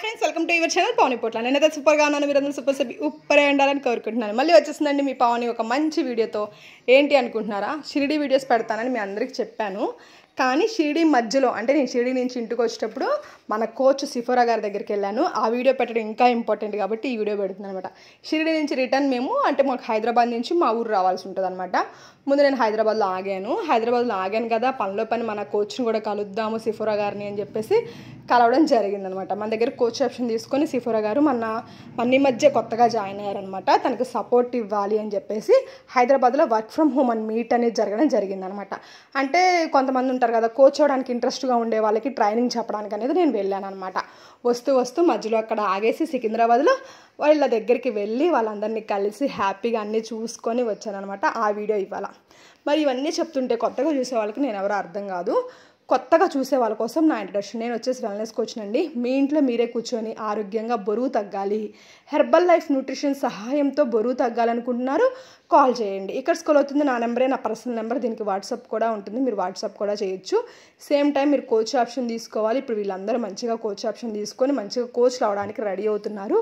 Friends, welcome to your channel Pavani పొట్ల. నేనైతే సూపర్గా ఉన్నాను. మీరందరూ సూపరే ఉండాలని కోరుకుంటున్నాను. మళ్ళీ వచ్చేసిందండి మీ పావని ఒక మంచి వీడియోతో. ఏంటి అనుకుంటున్నారా? షిరిడి వీడియోస్ పెడతానని మీ అందరికీ చెప్పాను. కానీ షిరిడి మధ్యలో, అంటే నేను షిరిడి నుంచి ఇంటికి వచ్చేటప్పుడు మన కోచ్ సిఫోరా గారి దగ్గరికి వెళ్ళాను. ఆ వీడియో పెట్టడం ఇంకా ఇంపార్టెంట్ కాబట్టి ఈ వీడియో పెడుతున్నాను అనమాట. షిరిడి నుంచి రిటర్న్ మేము, అంటే మాకు హైదరాబాద్ నుంచి మా ఊరు రావాల్సి ఉంటుంది అనమాట. ముందు నేను హైదరాబాద్లో ఆగాను కదా, పనిలో పని మన కోచ్ని కూడా కలుద్దాము సిఫోరా గారిని అని చెప్పేసి కలవడం జరిగిందనమాట. మన దగ్గర కోచ్ ఆప్షన్ తీసుకొని సిఫోరా గారు మన మధ్య కొత్తగా జాయిన్ అయ్యారనమాట. తనకు సపోర్ట్ ఇవ్వాలి అని చెప్పేసి హైదరాబాద్లో వర్క్ ఫ్రమ్ హోమ్ అని మీట్ అనేది జరగడం జరిగిందనమాట. అంటే కొంతమంది ఉంటారు కదా, కోచ్ అవ్వడానికి ఇంట్రెస్ట్గా ఉండే వాళ్ళకి ట్రైనింగ్ చెప్పడానికి అనేది నేను వెళ్ళాను అనమాట. వస్తూ మధ్యలో అక్కడ ఆగేసి సికింద్రాబాద్లో వాళ్ళ దగ్గరికి వెళ్ళి వాళ్ళందరినీ కలిసి హ్యాపీగా అన్నీ చూసుకొని వచ్చానమాట. ఆ వీడియో ఇవాళ. మరి ఇవన్నీ చెప్తుంటే కొత్తగా చూసే వాళ్ళకి నేను ఎవరో అర్థం కాదు. కొత్తగా చూసే వాళ్ళ కోసం నా ఇంట్రడక్షన్. నేను వచ్చేసి వెల్నెస్ కోచ్నండి. మీ ఇంట్లో మీరే కూర్చొని ఆరోగ్యంగా బరువు తగ్గాలి, హెర్బల్ లైఫ్ న్యూట్రిషన్ సహాయంతో బరువు తగ్గాలనుకుంటున్నారు, కాల్ చేయండి. ఇక్కడ స్కూల్ అవుతుంది. నా నెంబరే, నా పర్సనల్ నెంబర్. దీనికి వాట్సాప్ కూడా ఉంటుంది, మీరు వాట్సాప్ కూడా చేయొచ్చు. సేమ్ టైం మీరు కోచ్ ఆప్షన్ తీసుకోవాలి. ఇప్పుడు వీళ్ళందరూ మంచిగా కోచ్ ఆప్షన్ తీసుకొని మంచిగా కోచ్లు అవడానికి రెడీ అవుతున్నారు.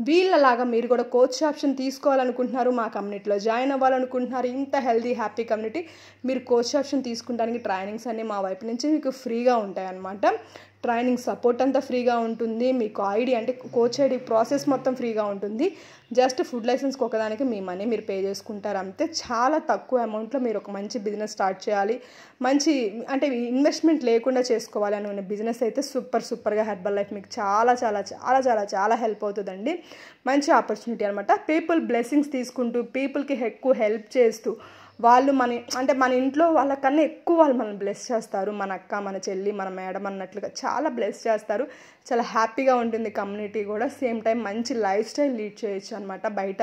వీళ్ళలాగా మీరు కూడా కోచ్ ఆప్షన్ తీసుకోవాలనుకుంటున్నారు, మా కమ్యూనిటీలో జాయిన్ అవ్వాలనుకుంటున్నారు, ఇంత హెల్దీ హ్యాపీ కమ్యూనిటీ, మీరు కోచ్ ఆప్షన్ తీసుకుంటానికి ట్రైనింగ్స్ అన్నీ మా వైపు నుంచి మీకు ఫ్రీగా ఉంటాయి అన్నమాట. ట్రైనింగ్ సపోర్ట్ అంతా ఫ్రీగా ఉంటుంది. మీకు ఐడి, అంటే కోచ్ ఐడి ప్రాసెస్ మొత్తం ఫ్రీగా ఉంటుంది. జస్ట్ ఫుడ్ లైసెన్స్కి ఒకదానికి మీ మనీ మీరు పే చేసుకుంటారు అంతే. చాలా తక్కువ అమౌంట్లో మీరు ఒక మంచి బిజినెస్ స్టార్ట్ చేయాలి, మంచి అంటే ఇన్వెస్ట్మెంట్ లేకుండా చేసుకోవాలి అనుకునే బిజినెస్ అయితే సూపర్గా హెర్బల్ లైఫ్ మీకు చాలా చాలా చాలా చాలా చాలా హెల్ప్ అవుతుందండి. మంచి ఆపర్చునిటీ అనమాట. పీపుల్ బ్లెస్సింగ్స్ తీసుకుంటూ, పీపుల్కి ఎక్కువ హెల్ప్ చేస్తూ, వాళ్ళు మన ఇంట్లో వాళ్ళకన్నా ఎక్కువ వాళ్ళు మనల్ని బ్లెస్ చేస్తారు. మన అక్క, మన చెల్లి, మన మేడం అన్నట్లుగా చాలా బ్లెస్ చేస్తారు. చాలా హ్యాపీగా ఉంటుంది కమ్యూనిటీ కూడా. సేమ్ టైం మంచి లైఫ్ స్టైల్ లీడ్ చేయొచ్చు అనమాట. బయట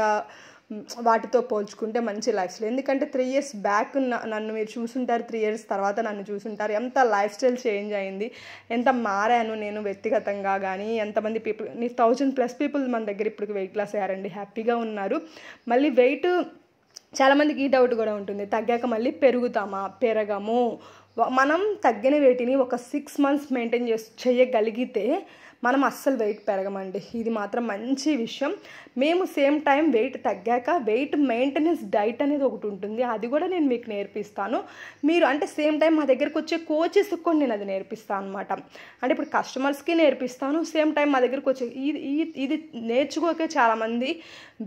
వాటితో పోల్చుకుంటే మంచి లైఫ్ స్టైల్. ఎందుకంటే 3 years బ్యాక్ నన్ను మీరు చూసుంటారు, 3 years తర్వాత నన్ను చూసుంటారు. ఎంత లైఫ్ స్టైల్ చేంజ్ అయింది, ఎంత మారాను నేను వ్యక్తిగతంగా కానీ. ఎంతమంది పీపుల్, 1000+ పీపుల్ మన దగ్గర ఇప్పుడు వెయిట్ లాస్ అయ్యారండి, హ్యాపీగా ఉన్నారు. మళ్ళీ వెయిట్ చాలామందికి ఈ డౌట్ కూడా ఉంటుంది, తగ్గాక మళ్ళీ పెరగము. మనం తగ్గిన వెయిట్ని ఒక 6 months మెయింటైన్ చేయగలిగితే మనం అస్సలు వెయిట్ పెరగమండి. ఇది మాత్రం మంచి విషయం. మేము సేమ్ టైం వెయిట్ తగ్గాక వెయిట్ మెయింటెనెన్స్ డైట్ అనేది ఒకటి ఉంటుంది, అది కూడా నేను మీకు నేర్పిస్తాను. మీరు అంటే సేమ్ టైం మా దగ్గరకు వచ్చే కోచెస్కి కూడా నేను అది నేర్పిస్తాను అనమాట. అంటే ఇప్పుడు కస్టమర్స్కి నేర్పిస్తాను, సేమ్ టైం మా దగ్గరకు వచ్చే ఇది నేర్చుకోకే చాలామంది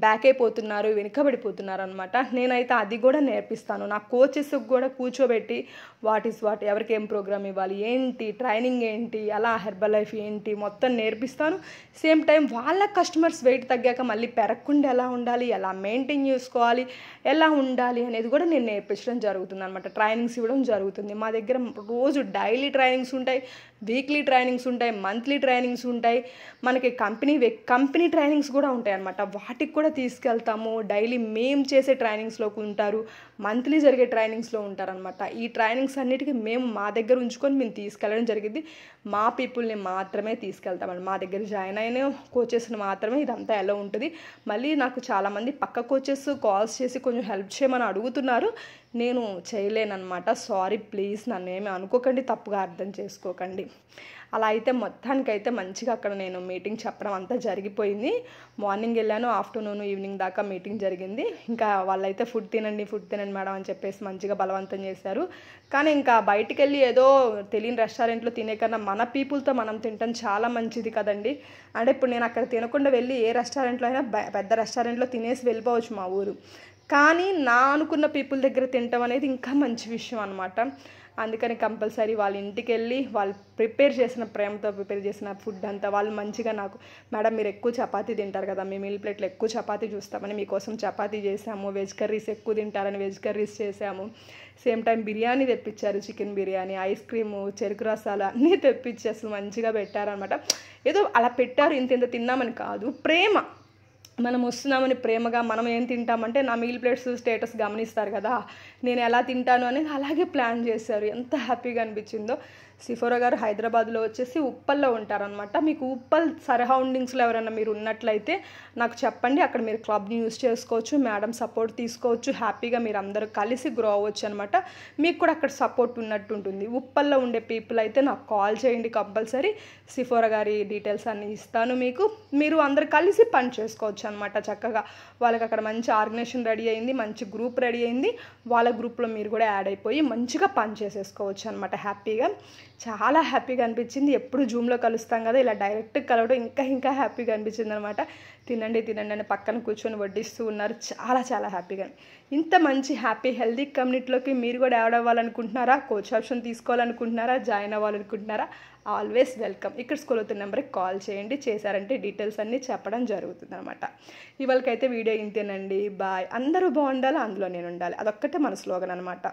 బ్యాక్ అయిపోతున్నారు, వెనుకబడిపోతున్నారు అనమాట. నేనైతే అది కూడా నేర్పిస్తాను. నా కోచెస్కి కూడా కూర్చోబెట్టి వాట్ ఎవరికి ఏం ప్రోగ్రామ్ ఇవ్వాలి, ఏంటి ట్రైనింగ్ ఏంటి, అలా హెర్బల్ లైఫ్ ఏంటి మొత్తం నేర్పిస్తాను. సేమ్ టైం వాళ్ళ కస్టమర్స్ వెయిట్ తగ్గాక మళ్ళీ పెరగకుండా ఎలా ఉండాలి, ఎలా మెయింటైన్ చేసుకోవాలి, ఎలా ఉండాలి అనేది కూడా నేను నేర్పించడం జరుగుతుంది అనమాట. ట్రైనింగ్స్ ఇవ్వడం జరుగుతుంది. మా దగ్గర రోజు డైలీ ట్రైనింగ్స్ ఉంటాయి, వీక్లీ ట్రైనింగ్స్ ఉంటాయి, మంత్లీ ట్రైనింగ్స్ ఉంటాయి. మనకి కంపెనీ ట్రైనింగ్స్ కూడా ఉంటాయి అనమాట. వాటికి కూడా తీసుకెళ్తాము. డైలీ మేము చేసే ట్రైనింగ్స్లోకి ఉంటారు, మంత్లీ జరిగే ట్రైనింగ్స్లో ఉంటారనమాట. ఈ ట్రైనింగ్స్ అన్నిటికీ మేము మా దగ్గర ఉంచుకొని మేము తీసుకెళ్ళడం జరిగింది. మా పీపుల్ని మాత్రమే తీసుకెళ్తామండి. మా దగ్గర జాయిన్ అయిన కోచెస్ని మాత్రమే ఇదంతా ఎలా ఉంటుంది. మళ్ళీ నాకు చాలామంది పక్క కోచెస్ కాల్స్ చేసి కొంచెం హెల్ప్ చేయమని అడుగుతున్నారు. నేను చేయలేనమాట. సారీ, ప్లీజ్ నన్ను ఏమీ అనుకోకండి, తప్పుగా అర్థం చేసుకోకండి. అలా అయితే మొత్తానికైతే మంచిగా అక్కడ నేను మీటింగ్ చెప్పడం అంతా జరిగిపోయింది. మార్నింగ్ వెళ్ళాను, ఆఫ్టర్నూన్ ఈవినింగ్ దాకా మీటింగ్ జరిగింది. ఇంకా వాళ్ళైతే ఫుడ్ తినండి మేడం అని చెప్పేసి మంచిగా బలవంతం చేశారు. కానీ ఇంకా బయటికి వెళ్ళి ఏదో తెలియని రెస్టారెంట్లో తినే కన్నా మన పీపుల్తో మనం తినటం చాలా మంచిది కదండి. అంటే ఇప్పుడు నేను అక్కడ తినకుండా వెళ్ళి ఏ రెస్టారెంట్లో అయినా పెద్ద రెస్టారెంట్లో తినేసి వెళ్ళిపోవచ్చు మా ఊరు, కానీ నా అనుకున్న పీపుల్ దగ్గర తినటం అనేది ఇంకా మంచి విషయం అనమాట. అందుకని కంపల్సరీ వాళ్ళ ఇంటికి వెళ్ళి వాళ్ళు ప్రేమతో ప్రిపేర్ చేసిన ఫుడ్ అంతా వాళ్ళు మంచిగా నాకు, మేడం మీరు ఎక్కువ చపాతీ తింటారు కదా, మీ మీల్ ప్లేట్లో ఎక్కువ చపాతీ చూస్తామని మీకోసం చపాతీ చేసాము, వెజ్ కర్రీస్ ఎక్కువ తింటారని వెజ్ కర్రీస్ చేసాము. సేమ్ టైం బిర్యానీ తెప్పించారు, చికెన్ బిర్యానీ, ఐస్ క్రీము, చెరుకు రసాలు అన్నీ తెప్పించి అసలు మంచిగా పెట్టారనమాట. ఏదో అలా పెట్టారు, ఇంత తిన్నామని కాదు, ప్రేమ. మనం వస్తున్నామని ప్రేమగా. మనం ఏం తింటామంటే నా మీల్ ప్లేట్స్ స్టేటస్ గమనిస్తారు కదా, నేను ఎలా తింటాను అనేది అలాగే ప్లాన్ చేశారు. ఎంత హ్యాపీగా అనిపించిందో. సిఫోరా గారు హైదరాబాద్లో వచ్చేసి ఉప్పల్లో ఉంటారనమాట. మీకు ఉప్పల్ సరౌండింగ్స్లో ఎవరైనా మీరు ఉన్నట్లయితే నాకు చెప్పండి, అక్కడ మీరు క్లబ్ని యూస్ చేసుకోవచ్చు, మేడం సపోర్ట్ తీసుకోవచ్చు, హ్యాపీగా మీరు అందరూ కలిసి గ్రో అవ్వచ్చు అనమాట. మీకు కూడా అక్కడ సపోర్ట్ ఉన్నట్టు ఉంటుంది. ఉప్పల్లో ఉండే పీపుల్ అయితే నాకు కాల్ చేయండి కంపల్సరీ, సిఫోరా గారి డీటెయిల్స్ అన్నీ ఇస్తాను మీకు. మీరు అందరు కలిసి పని చేసుకోవచ్చు అనమాట చక్కగా. వాళ్ళకి అక్కడ మంచి ఆర్గనైజేషన్ రెడీ అయింది, మంచి గ్రూప్ రెడీ అయింది. వాళ్ళ గ్రూప్లో మీరు కూడా యాడ్ అయిపోయి మంచిగా పని చేసేసుకోవచ్చు అనమాట హ్యాపీగా. చాలా హ్యాపీగా అనిపించింది. ఎప్పుడు జూమ్లో కలుస్తాం కదా, ఇలా డైరెక్ట్ కలవడం ఇంకా హ్యాపీగా అనిపించింది అనమాట. తినండి అని పక్కన కూర్చొని వడ్డిస్తూ ఉన్నారు. చాలా హ్యాపీగా. ఇంత మంచి హ్యాపీ హెల్దీ కమ్యూనిటీలోకి మీరు కూడా యాడ్ అవ్వాలనుకుంటున్నారా, కోచ్ ఆప్షన్ తీసుకోవాలనుకుంటున్నారా, జాయిన్ అవ్వాలనుకుంటున్నారా, ఆల్వేస్ వెల్కమ్. ఇక్కడ స్కూల్ అవుతున్న నెంబర్కి కాల్ చేయండి, చేశారంటే డీటెయిల్స్ అన్నీ చెప్పడం జరుగుతుంది అనమాట. ఇవాళకైతే వీడియో ఇంతేనండి. బాయ్. అందరూ బాగుండాలి, అందులో నేను ఉండాలి, అదొక్కటే మన స్లోగన్ అనమాట.